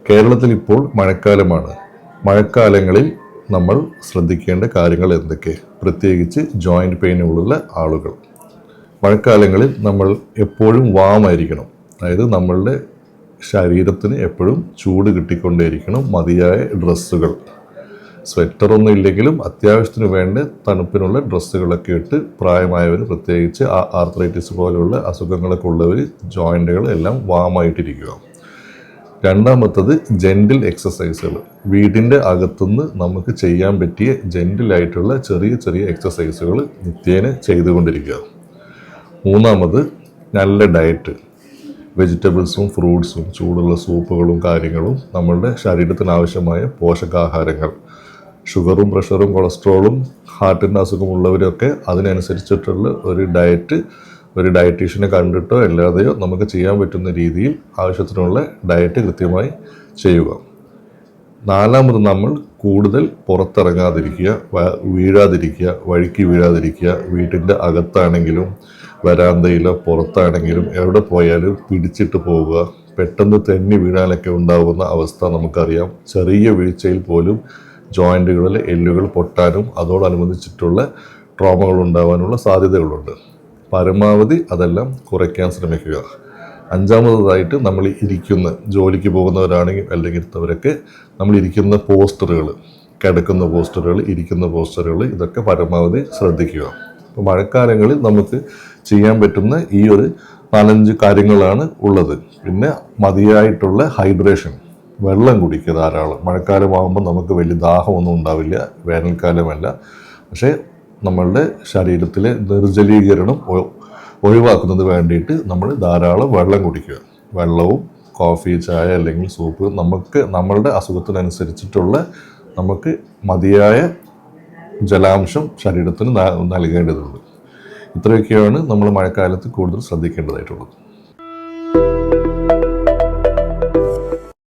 കേരളത്തിൽ ഇപ്പോൾ മഴക്കാലമാണ്. മഴക്കാലങ്ങളിൽ നമ്മൾ ശ്രദ്ധിക്കേണ്ട കാര്യങ്ങൾ എന്തൊക്കെ? പ്രത്യേകിച്ച് ജോയിൻറ്റ് പെയിനുകളുള്ള ആളുകൾ. മഴക്കാലങ്ങളിൽ നമ്മൾ എപ്പോഴും വാമായിരിക്കണം. അതായത് നമ്മളുടെ ശരീരത്തിന് എപ്പോഴും ചൂട് കിട്ടിക്കൊണ്ടേയിരിക്കണം. മതിയായ ഡ്രസ്സുകൾ, സ്വെറ്ററൊന്നും ഇല്ലെങ്കിലും അത്യാവശ്യത്തിന് വേണ്ട തണുപ്പിനുള്ള ഡ്രസ്സുകളൊക്കെ ഇട്ട് പ്രായമായവർ, പ്രത്യേകിച്ച് ആർത്രൈറ്റിസ് പോലെയുള്ള അസുഖങ്ങളൊക്കെ ഉള്ളവർ, ജോയിൻറ്റുകൾ എല്ലാം വാമായിട്ടിരിക്കുക. രണ്ടാമത്തത് ജെൻറ്റിൽ എക്സസൈസുകൾ. വീടിൻ്റെ അകത്തുനിന്ന് നമുക്ക് ചെയ്യാൻ പറ്റിയ ജെൻറ്റിലായിട്ടുള്ള ചെറിയ ചെറിയ എക്സസൈസുകൾ നിത്യേന ചെയ്തുകൊണ്ടിരിക്കുക. മൂന്നാമത് നല്ല ഡയറ്റ്. വെജിറ്റബിൾസും ഫ്രൂട്ട്സും ചൂടുള്ള സൂപ്പുകളും കാര്യങ്ങളും, നമ്മളുടെ ശരീരത്തിന് ആവശ്യമായ പോഷകാഹാരങ്ങൾ. ഷുഗറും പ്രഷറും കൊളസ്ട്രോളും ഹാർട്ടിൻ്റെ അസുഖമുള്ളവരൊക്കെ അതിനനുസരിച്ചിട്ടുള്ള ഒരു ഡയറ്റ്, ഒരു ഡയറ്റീഷ്യനെ കണ്ടിട്ടോ അല്ലാതെയോ നമുക്ക് ചെയ്യാൻ പറ്റുന്ന രീതിയിൽ ആവശ്യത്തിനുള്ള ഡയറ്റ് കൃത്യമായി ചെയ്യുക. നാലാമത്, നമ്മൾ കൂടുതൽ പുറത്തിറങ്ങാതിരിക്കുക, വീഴാതിരിക്കുക, വഴിക്ക് വീഴാതിരിക്കുക. വീട്ടിൻ്റെ അകത്താണെങ്കിലും വരാന്തയിലോ പുറത്താണെങ്കിലും എവിടെ പോയാലും പിടിച്ചിട്ട് പോവുക. പെട്ടെന്ന് തെന്നി വീഴാനൊക്കെ ഉണ്ടാകുന്ന അവസ്ഥ നമുക്കറിയാം. ചെറിയ വീഴ്ചയിൽ പോലും ജോയിൻറ്റുകളിൽ എല്ലുകൾ പൊട്ടാനും അതോടനുബന്ധിച്ചിട്ടുള്ള ട്രോമകൾ ഉണ്ടാകാനുള്ള സാധ്യതകളുണ്ട്. പരമാവധി അതെല്ലാം കുറയ്ക്കാൻ ശ്രമിക്കുക. അഞ്ചാമതായിട്ട്, നമ്മൾ ഇരിക്കുന്ന, ജോലിക്ക് പോകുന്നവരാണെങ്കിൽ അല്ലെങ്കിലത്തവരൊക്കെ നമ്മൾ ഇരിക്കുന്ന പോസ്റ്ററുകൾ, കിടക്കുന്ന പോസ്റ്ററുകൾ, ഇരിക്കുന്ന പോസ്റ്ററുകൾ, ഇതൊക്കെ പരമാവധി ശ്രദ്ധിക്കുക. അപ്പോൾ മഴക്കാലങ്ങളിൽ നമുക്ക് ചെയ്യാൻ പറ്റുന്ന ഈ ഒരു 4-5 കാര്യങ്ങളാണ് ഉള്ളത്. പിന്നെ മതിയായിട്ടുള്ള ഹൈഡ്രേഷൻ, വെള്ളം കുടിക്കുക ധാരാളം. മഴക്കാലമാകുമ്പോൾ നമുക്ക് വലിയ ദാഹമൊന്നും ഉണ്ടാവില്ല, വേനൽക്കാലമല്ല. പക്ഷേ നമ്മളുടെ ശരീരത്തിലെ നിർജ്ജലീകരണം ഒഴിവാക്കുന്നത് വേണ്ടിയിട്ട് നമ്മൾ ധാരാളം വെള്ളം കുടിക്കുക. വെള്ളവും കോഫി, ചായ അല്ലെങ്കിൽ സൂപ്പ്, നമുക്ക് നമ്മളുടെ അസുഖത്തിനനുസരിച്ചിട്ടുള്ള നമുക്ക് മതിയായ ജലാംശം ശരീരത്തിന് നൽകേണ്ടതുണ്ട്. ഇത്രയൊക്കെയാണ് നമ്മൾ മഴക്കാലത്ത് കൂടുതൽ ശ്രദ്ധിക്കേണ്ടതായിട്ടുള്ളത്.